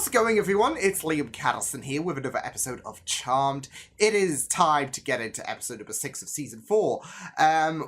How's it going, everyone? It's Liam Caddleson here with another episode of Charmed. It is time to get into episode number 6 of season 4,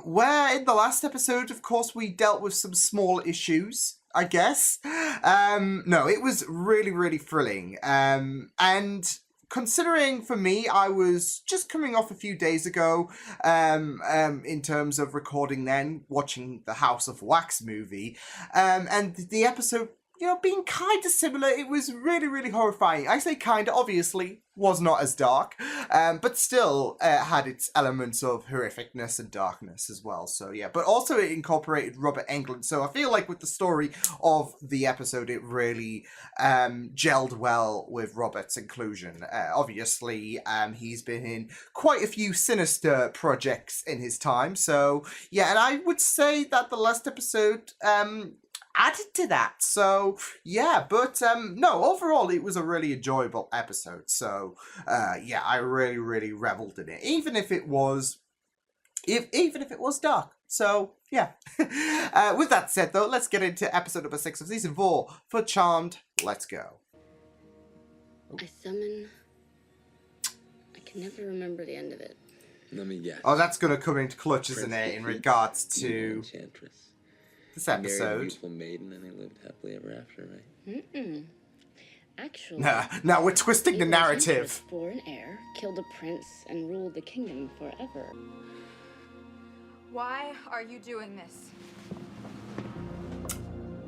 where in the last episode, of course, we dealt with some small issues, I guess. No, it was really, really thrilling. And considering for me, I was just coming off a few days ago, in terms of recording then, watching the House of Wax movie, and the episode, you know, being kind of similar. It was really, really horrifying. I say kind of, obviously, was not as dark, but still had its elements of horrificness and darkness as well. So, yeah, but also it incorporated Robert Englund. So I feel like with the story of the episode, it really gelled well with Robert's inclusion. Obviously, he's been in quite a few sinister projects in his time. So, yeah, and I would say that the last episode added to that. So yeah, but no, overall it was a really enjoyable episode. So yeah, I really, really reveled in it, even if it was dark. So yeah. With that said though, let's get into episode number 6 of season 4 for Charmed. Let's go. I summon. I can never remember the end of it. Let me guess. Oh, that's gonna come into clutch, isn't it, in regards to Enchantress. this episode. Married a beautiful maiden and they lived happily ever after, right? Mm-mm. Actually, Now we're twisting the narrative. Was for an heir, killed a prince, and ruled the kingdom forever. Why are you doing this?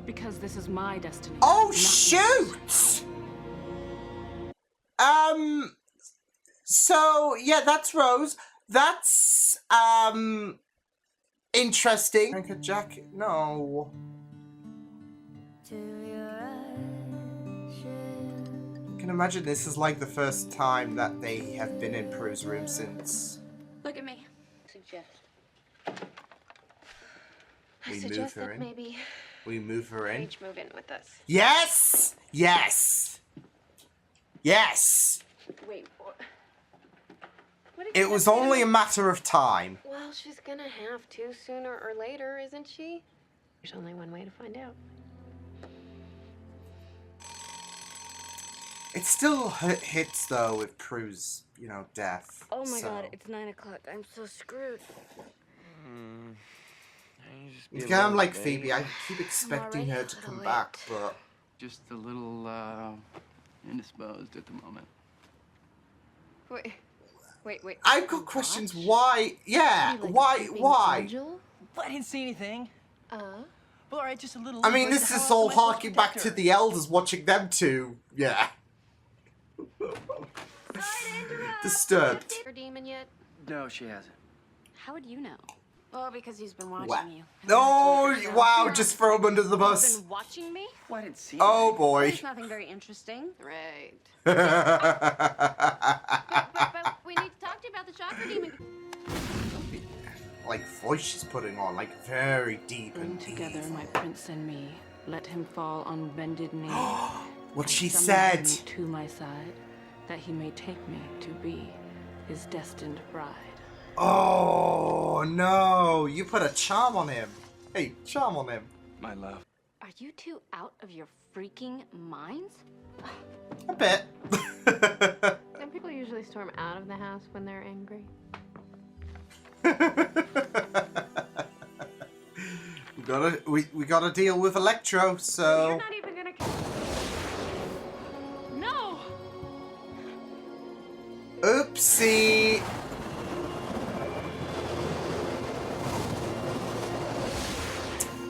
Because this is my destiny. Oh not shoot! So yeah, that's Rose. That's interesting. Drink a jacket? No. I can imagine this is like the first time that they have been in Prue's room since. Look at me. Suggest. I We suggest move her that in. maybe We move her in. each move in with us. Yes! Yes! Yes! Wait, what? It was only a matter of time. Well, she's gonna have to sooner or later, isn't she? There's only one way to find out. It still hits though with Prue's, you know, death. Oh my so. God! It's 9 o'clock. I'm so screwed. I'm like Phoebe. I keep expecting her to come back, but Just a little, indisposed at the moment. Wait. I've got questions. Why? Yeah, why? Angel? Well, I didn't see anything. Well, all right, just a little. I mean, but this how is else all am I supposed harking back protect to her? the elders watching them two. Yeah. Disturbed. Her demon yet? No, she hasn't. How would you know? Well, because he's been watching What? you. Oh, wow, just throw him under the bus. Been watching me? Well, I didn't see Oh, boy. There's nothing very interesting. Right. Like, But we need to talk to you about the chakra demon. voice she's putting on, like, very deep Bring and together evil. my prince and me. Let him fall on bended knee. What she Summon said. him to my side, that he may take me to be his destined bride. Oh, no. You put a charm on him. Hey, charm on him. My love. Are you two out of your freaking minds? A bit. Some people usually storm out of the house when they're angry. we gotta deal with Electro, so You're not even gonna. No! oopsie.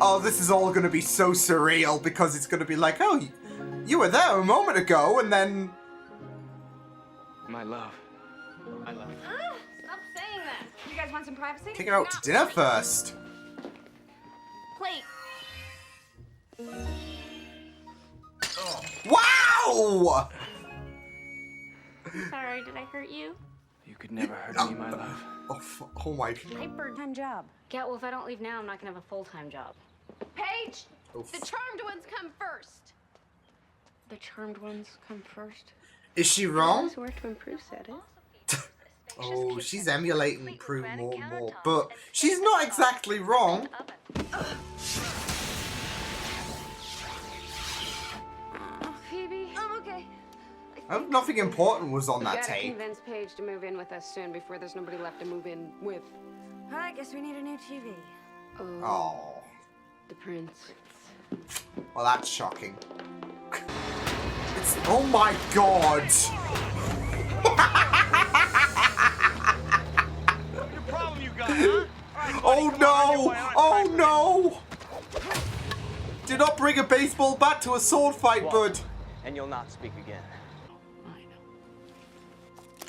Oh, this is all gonna be so surreal because it's gonna be like, oh, you were there a moment ago, and then My love. My love. Stop saying that. You guys want some privacy? take her out to dinner first. Plate. Wow! Sorry, did I hurt you? You could never hurt me, my love. Oh my. Hyper-time job. Yeah, well, if I don't leave now, I'm not gonna have a full-time job. Paige! Oof. The charmed ones come first. The charmed ones come first. Is she wrong? It worked when Prue said it. Oh, she's emulating Prue more and more, but she's not exactly wrong. Phoebe? I'm okay. Nothing important was on We that gotta tape. convince Paige to move in with us soon before there's nobody left to move in with. Well, I guess we need a new TV. Oh. The prince. Well, that's shocking. Oh my god! What's the problem you got, huh? Oh no! Oh no! Do not bring a baseball bat to a sword fight, bud. And you'll not speak again. I know.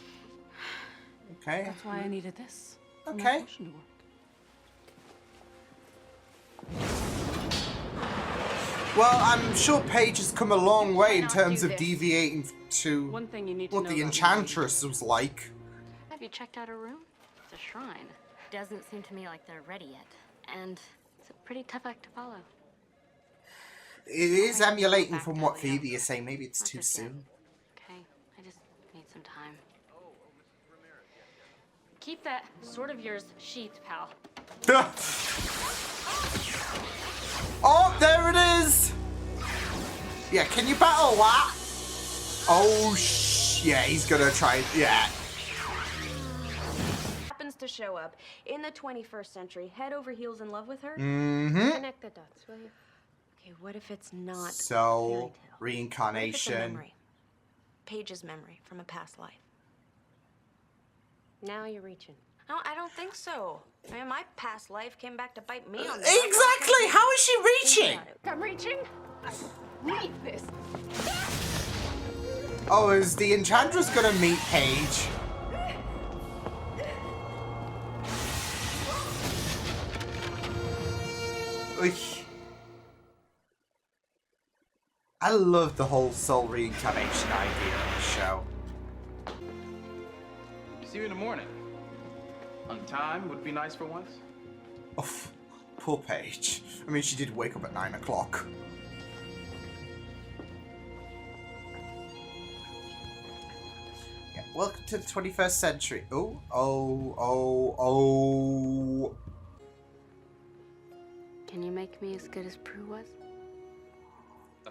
Okay. That's why I needed this. for my Okay. potion to work. Well, I'm sure Paige has come a long way in not terms do of this? deviating to One thing you need to what know the about Enchantress was like. Have you checked out her room? It's a shrine. Doesn't seem to me like they're ready yet. And it's a pretty tough act to follow. It is emulating back from to what the, Phoebe is saying. Maybe it's not too just yet. soon. Okay, I just need some time. Keep that sword of yours sheathed, pal. Oh, there it is! Yeah, can you battle that? Oh, yeah, he's gonna try. Yeah. Happens to show up in the 21st century, head over heels in love with her. Mm-hmm. Connect the dots, will you? Okay, what if it's not So, fairy tale? What if it's a reincarnation. memory? Paige's memory from a past life. Now you're reaching. No, I don't think so. I mean, my past life came back to bite me on the butt. Exactly! How is she reaching? I'm reaching. Read this. Oh, is the Enchantress gonna meet Paige? Oy. I love the whole soul reincarnation idea of the show. See you in the morning. On time would be nice for once. Oh, poor Paige. I mean, she did wake up at 9 o'clock. Yeah, welcome to the 21st century. Oh. Can you make me as good as Prue was?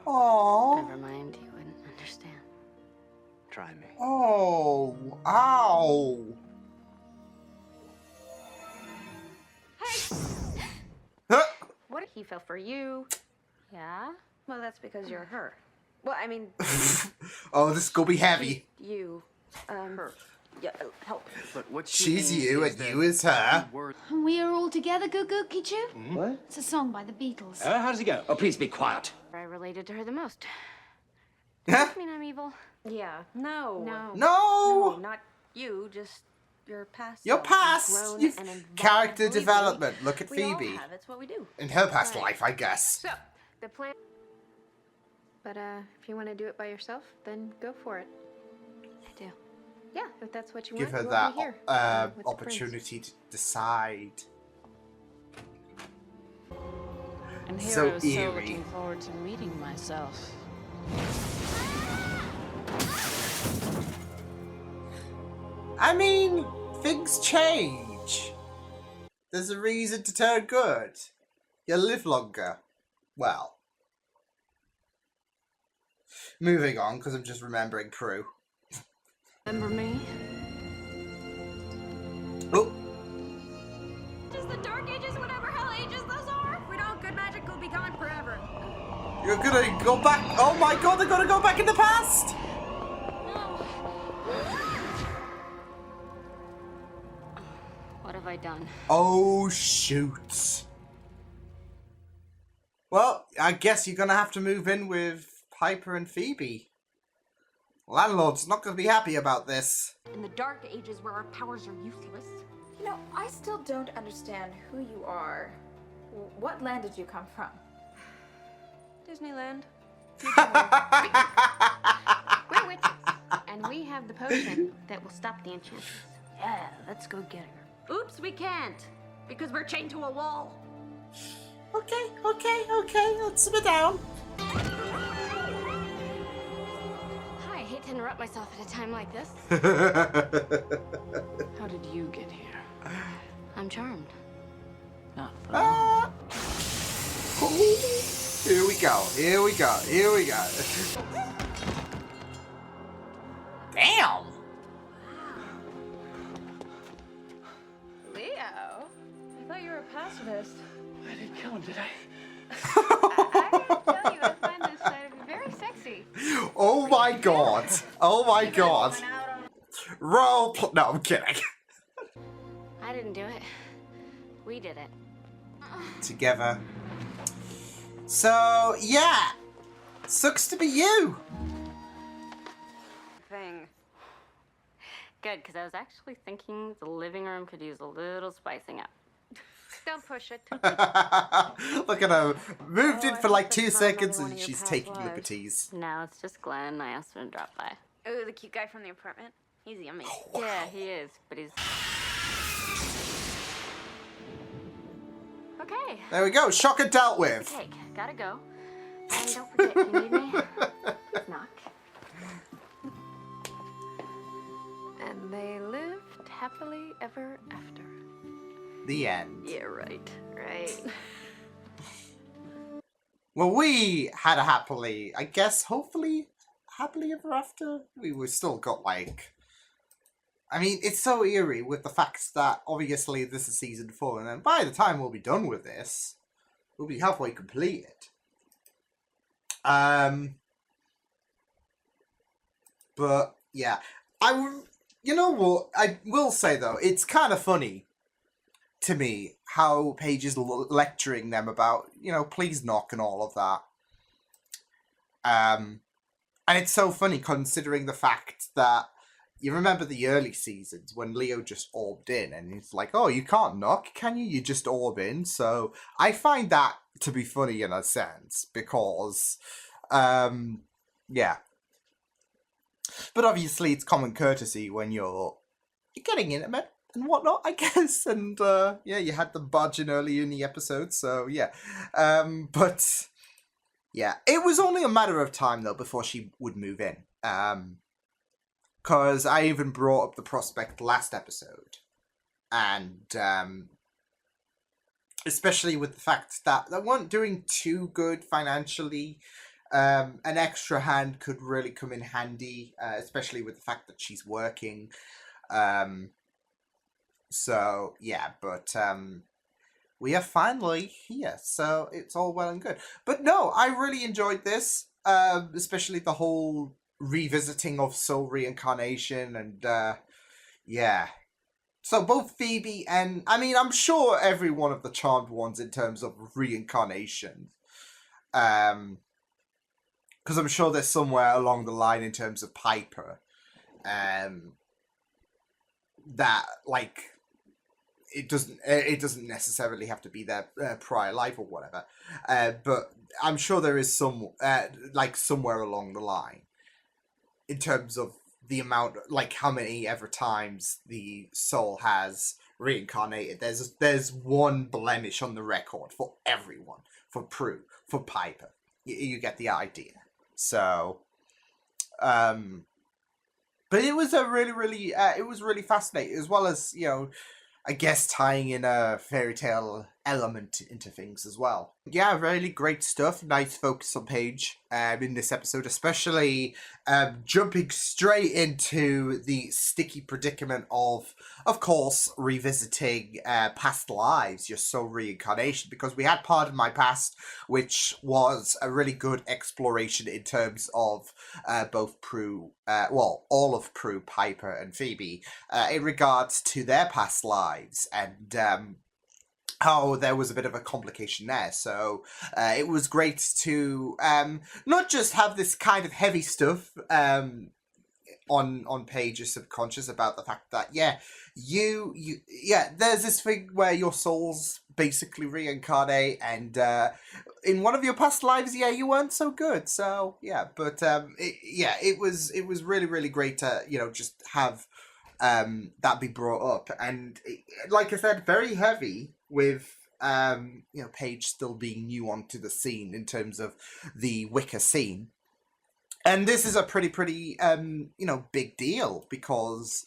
Oh. Never mind, you wouldn't understand. Try me. Oh. Ow. Huh? What if he fell for you? Yeah? Well, that's because you're her. Well, I mean, Oh, this is gonna be heavy. you. Her. Yeah, help. But what She's you and you is her. We are all together, Goo Goo Kichu. What? It's a song by the Beatles. How does it go? Oh, please be quiet. I related to her the most. Huh? I mean, I'm evil. Yeah. No. No. No! Not you, just your past. Your self. past! Grown You've and involved character legally. development. Look at We all Phoebe. have. It's what we do. In her past Right. life, I guess. So, the plan. But if you want to do it by yourself, then go for it. I do. Yeah, if that's what you Give want. her you want that me here, with the prince. opportunity to decide. And here So I was eerie. so looking forward to meeting myself. I mean, things change. There's a reason to turn good. You live longer. Well. Moving on, because I'm just remembering Prue. Remember me? Oh, Just the Dark Ages, whatever hell ages those are. If we don't, good magic will be gone forever. you're gonna go back. Oh my god, they're gonna go back in the past. What have I done? Oh, shoot. Well, I guess you're gonna have to move in with Piper and Phoebe. Landlord's not gonna be happy about this. In the Dark Ages, where our powers are useless. You know, I still don't understand who you are. What land did you come from? Disneyland. We're witches, and we have the potion that will stop the enchantress. Yeah, let's go get her. Oops, we can't. Because we're chained to a wall. Okay, let's sit down. Hi, I hate to interrupt myself at a time like this. How did you get here? I'm charmed. Not for long. Here we go. Damn! Leo, I thought you were a pacifist. I didn't kill him, did I? I tell you, I find this side of you very sexy. Oh my god. Oh my god. No, I'm kidding. I didn't do it. We did it. Together. So, yeah. Sucks to be you. Thing. Good, because I was actually thinking the living room could use a little spicing up. Don't push it. Look at her. Moved in I for like hope 2 it's not seconds another one and of your she's past taking lives. liberties. Now it's just Glenn. I asked him to drop by. Ooh, the cute guy from the apartment. He's yummy. Yeah, he is, but he's... Okay. There we go. Shocker dealt with. Cake. Gotta go. And don't forget, if you need me, knock. And they lived happily ever after. The end. Yeah, right. Right. Well, we had a happily, I guess, hopefully, happily ever after. We've still got, like... I mean, it's so eerie with the fact that, obviously, this is season 4, and then by the time we'll be done with this, we'll be halfway completed. But, yeah. You know what? I will say, though, it's kind of funny to me how Paige is lecturing them about, you know, please knock and all of that. And it's so funny considering the fact that you remember the early seasons when Leo just orbed in and he's like, oh, you can't knock, can you? You just orb in. So I find that to be funny in a sense because, yeah. But obviously it's common courtesy when you're getting intimate and whatnot, I guess. And, yeah, you had the budging early in the episode, so yeah. But, yeah, it was only a matter of time, though, before she would move in. Because I even brought up the prospect last episode. And, especially with the fact that they weren't doing too good financially. An extra hand could really come in handy, especially with the fact that she's working. So, yeah, but we are finally here, so it's all well and good. But no, I really enjoyed this, especially the whole revisiting of soul reincarnation, and, yeah. So both Phoebe and, I mean, I'm sure every one of the charmed ones in terms of reincarnation, because I'm sure there's somewhere along the line in terms of Piper, that, like, it doesn't necessarily have to be their prior life or whatever, but I'm sure there is some, like, somewhere along the line in terms of the amount, like, how many ever times the soul has reincarnated. There's one blemish on the record for everyone, for Prue, for Piper. You get the idea. So, but it was a really, it was really fascinating, as well as, you know, I guess tying in a fairy tale element into things as well. Yeah, really great stuff. Nice focus on Paige in this episode, especially jumping straight into the sticky predicament of course, revisiting past lives, your soul reincarnation, because we had Part of My Past, which was a really good exploration in terms of both Prue, well, all of Prue, Piper, and Phoebe, in regards to their past lives, and how there was a bit of a complication there. So it was great to not just have this kind of heavy stuff on Paige's subconscious about the fact that, yeah, there's this thing where your souls basically reincarnate, and in one of your past lives, yeah, you weren't so good. So yeah, but it was really, really great to, you know, just have that be brought up, and like I said, very heavy with you know, Paige still being new onto the scene in terms of the Wicca scene. And this is a pretty you know, big deal, because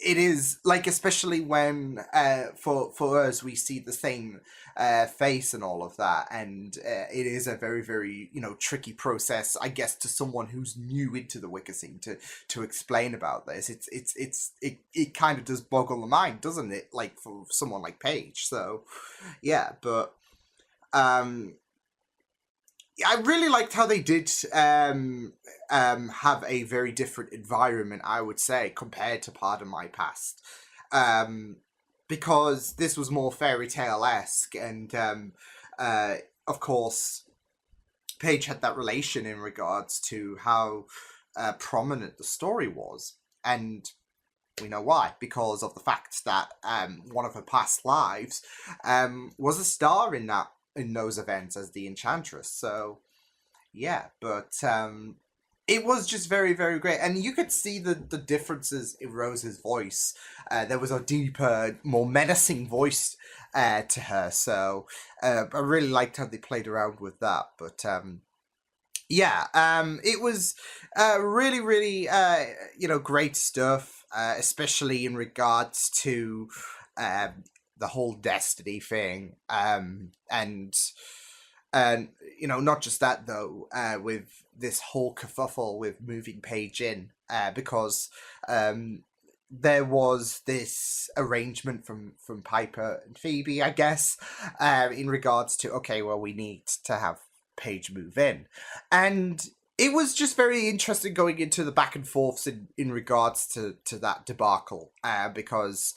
it is like, especially when for us we see the same face and all of that, and it is a very, very, you know, tricky process, I guess, to someone who's new into the Wicca scene to explain about this. It kind of does boggle the mind, doesn't it, like for someone like Paige. So yeah, but I really liked how they did have a very different environment, I would say, compared to Pardon My Past. Because this was more fairy tale-esque, and of course, Paige had that relation in regards to how prominent the story was. And we know why, because of the fact that one of her past lives was a star in those events as the Enchantress. So yeah, but it was just very, very great, and you could see the differences in Rose's voice. There was a deeper, more menacing voice to her, so I really liked how they played around with that. But yeah, it was really, really you know, great stuff, especially in regards to the whole Destiny thing, and you know, not just that though, with this whole kerfuffle with moving Paige in, because there was this arrangement from Piper and Phoebe, I guess, in regards to, okay, well, we need to have Paige move in, and it was just very interesting going into the back and forths in regards to that debacle, because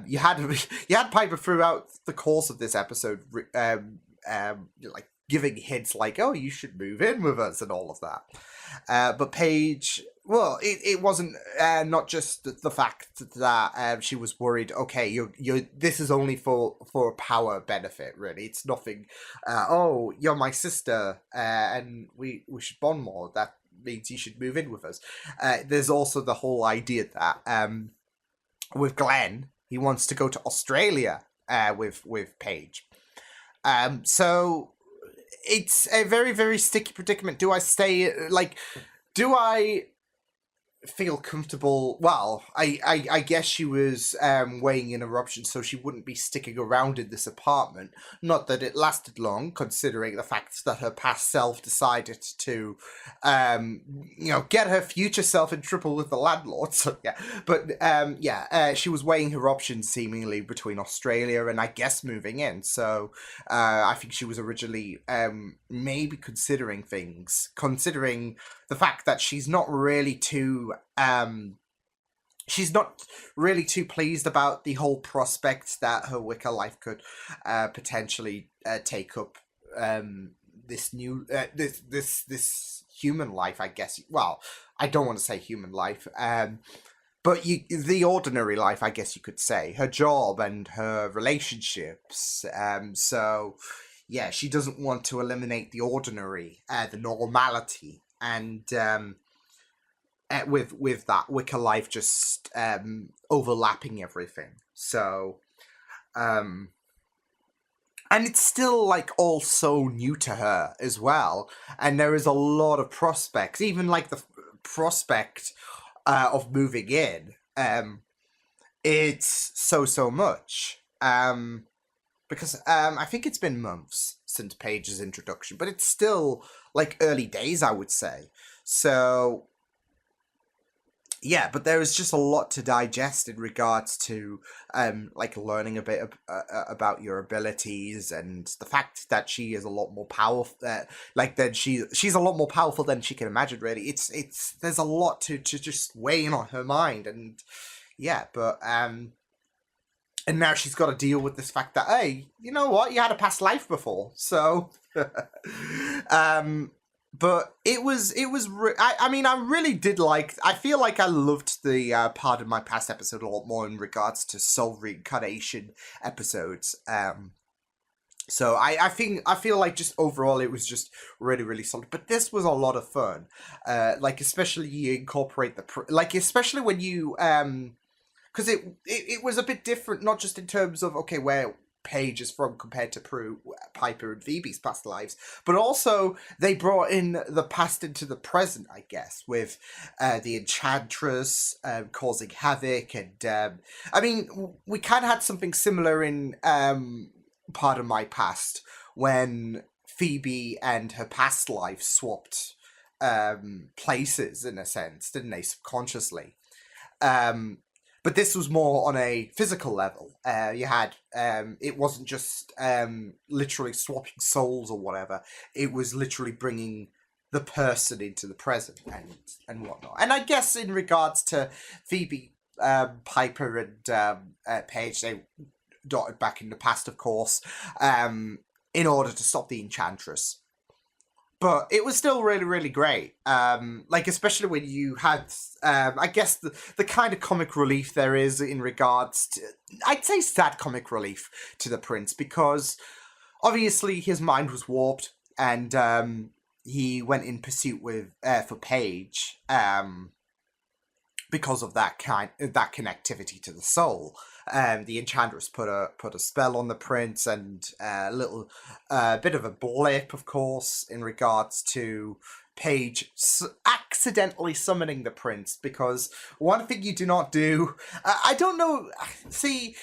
you had Piper throughout the course of this episode, like giving hints like, oh, you should move in with us and all of that. But Paige, well, it wasn't not just the fact that she was worried, okay, you're this is only for a power benefit, really. It's nothing, oh, you're my sister, and we should bond more. That means you should move in with us. There's also the whole idea that with Glenn, he wants to go to Australia with Paige. So it's a very, very sticky predicament. Do I stay, like, do I feel comfortable? Well, I guess she was weighing in her options, so she wouldn't be sticking around in this apartment. Not that it lasted long, considering the fact that her past self decided to, you know, get her future self in trouble with the landlord. So yeah, but yeah, she was weighing her options seemingly between Australia and, I guess, moving in. So I think she was originally maybe considering things, considering the fact that she's not really too pleased about the whole prospect that her Wicca life could potentially take up this new this human life, I guess. Well, I don't want to say human life, but the ordinary life, I guess you could say, her job and her relationships. So yeah, she doesn't want to eliminate the ordinary, the normality. And with that Wicca life just overlapping everything. So and it's still, like, all so new to her as well, and there is a lot of prospects, even like the prospect of moving in. It's so much, because I think it's been months since Paige's introduction, but it's still, like, early days, I would say. So yeah, but there is just a lot to digest in regards to like learning a bit about your abilities, and the fact that she is a lot more powerful. Like, that she's a lot more powerful than she can imagine. Really, it's there's a lot to just weigh in on her mind, and yeah, but and now she's got to deal with this fact that, hey, you know what, you had a past life before, so but it was I mean, I really did like, I feel like I loved the Pardon My Past episode a lot more in regards to soul reincarnation episodes. So I feel like just overall it was just really, really solid. But this was a lot of fun. Like, especially you incorporate like, especially when you because it was a bit different, not just in terms of, okay, where Paige is from compared to Prue, Piper, and Phoebe's past lives. But also, they brought in the past into the present, I guess, with the Enchantress causing havoc. And, I mean, we kind of had something similar in Part of My Past, when Phoebe and her past life swapped places, in a sense, didn't they, subconsciously? But this was more on a physical level. You had, it wasn't just literally swapping souls or whatever. It was literally bringing the person into the present and whatnot. And I guess in regards to Phoebe, Piper, and Paige, they dotted back in the past, of course, in order to stop the Enchantress. But it was still really, really great. Like, especially when you had, I guess, the kind of comic relief there is in regards to, I'd say sad comic relief to the prince, because obviously his mind was warped, and he went in pursuit with for Paige because of that connectivity to the soul. The Enchantress put a spell on the prince, and a little bit of a blip, of course, in regards to Paige accidentally summoning the prince, because one thing you do not do, I don't know, see,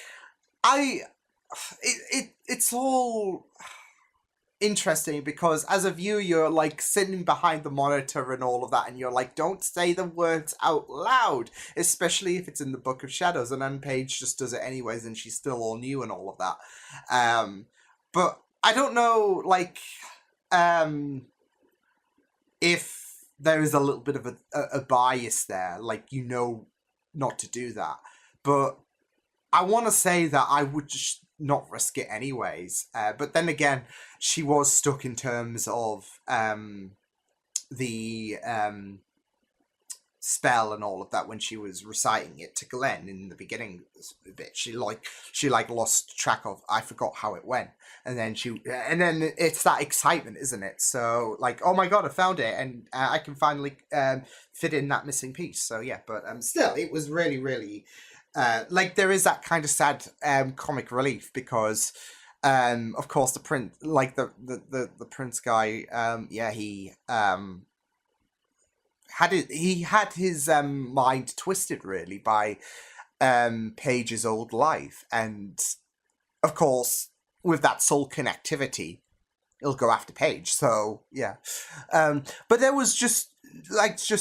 it's all interesting, because as a viewer, you're like sitting behind the monitor and all of that, and you're like, don't say the words out loud, especially if it's in the Book of Shadows, and then Paige just does it anyways, and she's still all new and all of that. But I don't know, like, if there is a little bit of a bias there, like, you know, not to do that. But I want to say that I would just not risk it anyways. But then again, she was stuck in terms of the spell and all of that when she was reciting it to Glenn in the beginning bit. She lost track of, I forgot how it went, and then it's that excitement, isn't it? So like, oh my god, I found it, and I can finally fit in that missing piece. So yeah, but still, it was really, really like, there is that kind of sad comic relief, because of course the prince, like the prince guy, yeah, he had his mind twisted really by Paige's old life, and of course with that soul connectivity, it'll go after Paige. So yeah, but there was just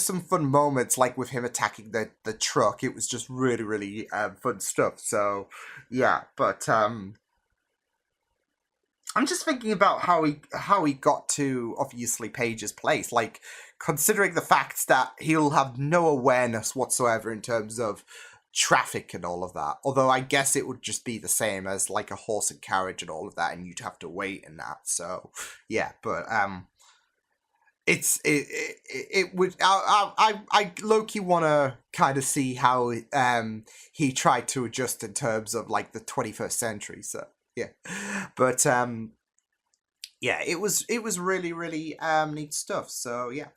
some fun moments, like with him attacking the truck. It was just really, really fun stuff. So yeah, but I'm just thinking about how he got to, obviously, Paige's place, like, considering the fact that he'll have no awareness whatsoever in terms of traffic and all of that. Although I guess it would just be the same as like a horse and carriage and all of that, and you'd have to wait and that. So yeah, but it would, I low-key want to kind of see how he tried to adjust in terms of like the 21st century. So yeah, but yeah, it was really, really neat stuff. So yeah,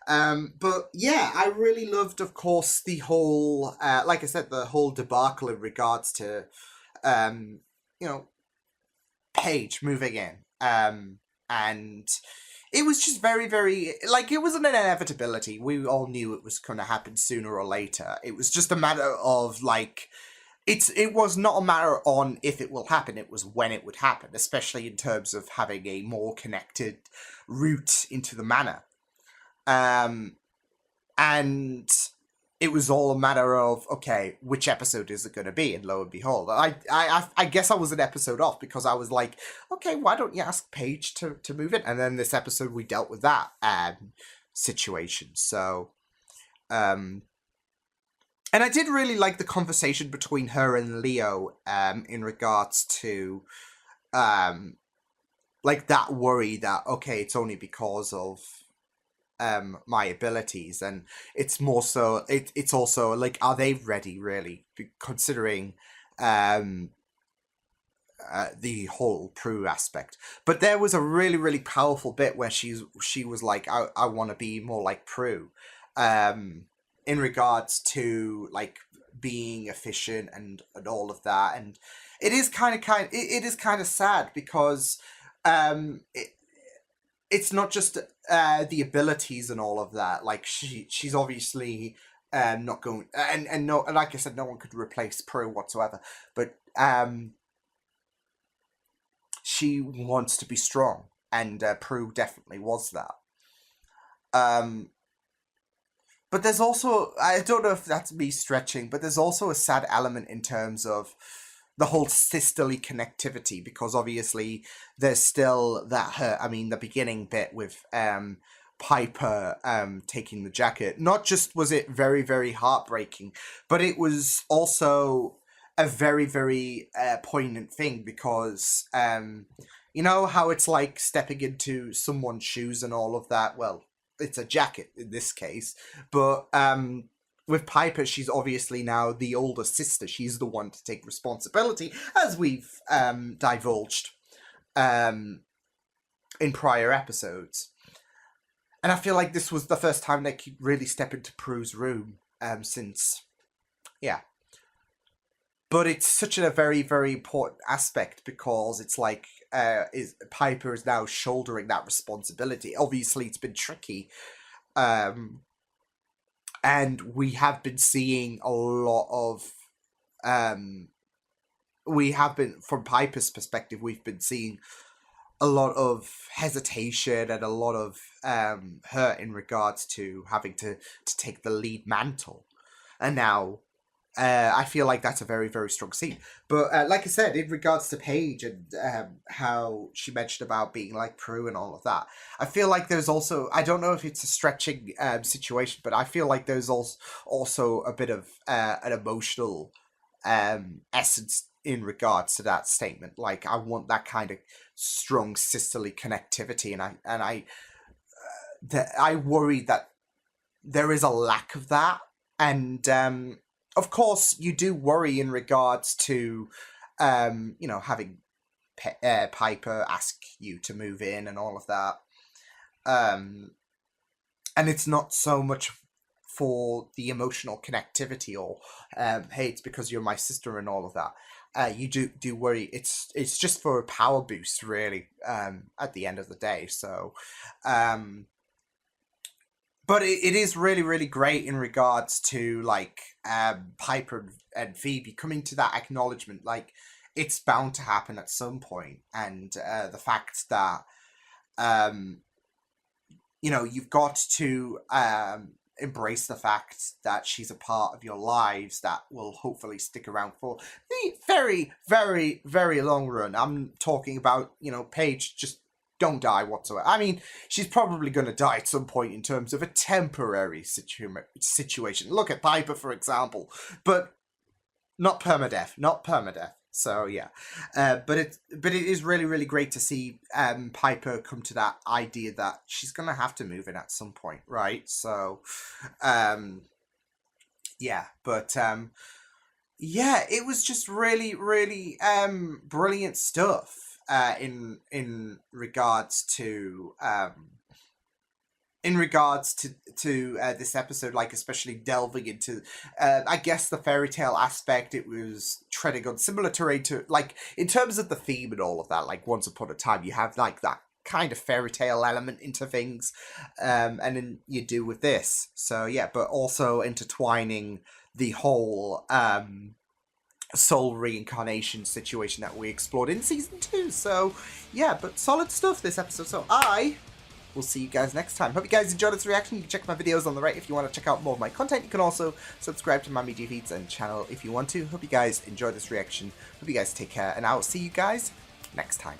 but yeah, I really loved, of course, the whole like I said, the whole debacle in regards to you know, Paige moving in, and it was just very, very, like, it wasn't an inevitability. We all knew it was going to happen sooner or later. It was just a matter of, like, it was not a matter on if it will happen, it was when it would happen, especially in terms of having a more connected route into the manor. And it was all a matter of, okay, which episode is it going to be? And lo and behold, I guess I was an episode off, because I was like, okay, why don't you ask Paige to move in? And then this episode we dealt with that situation. So, and I did really like the conversation between her and Leo in regards to like that worry that, okay, it's only because of my abilities, and it's more so it's also like, are they ready really, considering the whole Prue aspect. But there was a really, really powerful bit where she was like, I want to be more like Prue, in regards to like being efficient and all of that. And it is kind of sad because it's not just the abilities and all of that. Like she's obviously not going, and no, like I said, no one could replace Prue whatsoever. But she wants to be strong, and Prue definitely was that. But there's also, I don't know if that's me stretching, but there's also a sad element in terms of the whole sisterly connectivity, because obviously there's still that the beginning bit with Piper taking the jacket. Not just was it very, very heartbreaking, but it was also a very, very poignant thing, because you know how it's like stepping into someone's shoes and all of that. Well, it's a jacket in this case, but with Piper, she's obviously now the older sister. She's the one to take responsibility, as we've divulged in prior episodes. And I feel like this was the first time they could really step into Prue's room since, yeah. But it's such a very, very important aspect, because it's like Piper is now shouldering that responsibility. Obviously, it's been tricky. And we have been seeing a lot of... from Piper's perspective, we've been seeing a lot of hesitation and a lot of hurt in regards to having to take the lead mantle. And now... I feel like that's a very, very strong scene. But like I said, in regards to Paige and how she mentioned about being like Prue and all of that, I feel like there's also, I don't know if it's a stretching situation, but I feel like there's also a bit of an emotional essence in regards to that statement. Like, I want that kind of strong sisterly connectivity, and I worry that there is a lack of that. And of course, you do worry in regards to, having Piper ask you to move in and all of that. And it's not so much for the emotional connectivity or, hey, it's because you're my sister and all of that. You do worry. It's just for a power boost, really, at the end of the day. So, but it is really, really great in regards to, like, Piper and Phoebe coming to that acknowledgement. Like, it's bound to happen at some point. And the fact that, you've got to embrace the fact that she's a part of your lives that will hopefully stick around for the very, very, very long run. I'm talking about, Paige just don't die whatsoever. I mean, she's probably going to die at some point in terms of a temporary situation. Look at Piper, for example. But not permadeath. So, yeah. But it is really, really great to see Piper come to that idea that she's going to have to move in at some point, right? So, yeah. But, yeah, it was just really, really brilliant stuff. In regards to this episode, like especially delving into I guess the fairy tale aspect. It was treading on similar terrain to, like, in terms of the theme and all of that. Like, Once Upon a Time, you have like that kind of fairy tale element into things, and then you do with this. So yeah, but also intertwining the whole soul reincarnation situation that we explored in season 2. So yeah, but solid stuff this episode. So I will see you guys next time. Hope you guys enjoyed this reaction. You can check my videos on the right if you want to check out more of my content. You can also subscribe to my media feeds and channel if you want to. Hope you guys enjoyed this reaction. Hope you guys take care, and I will see you guys next time.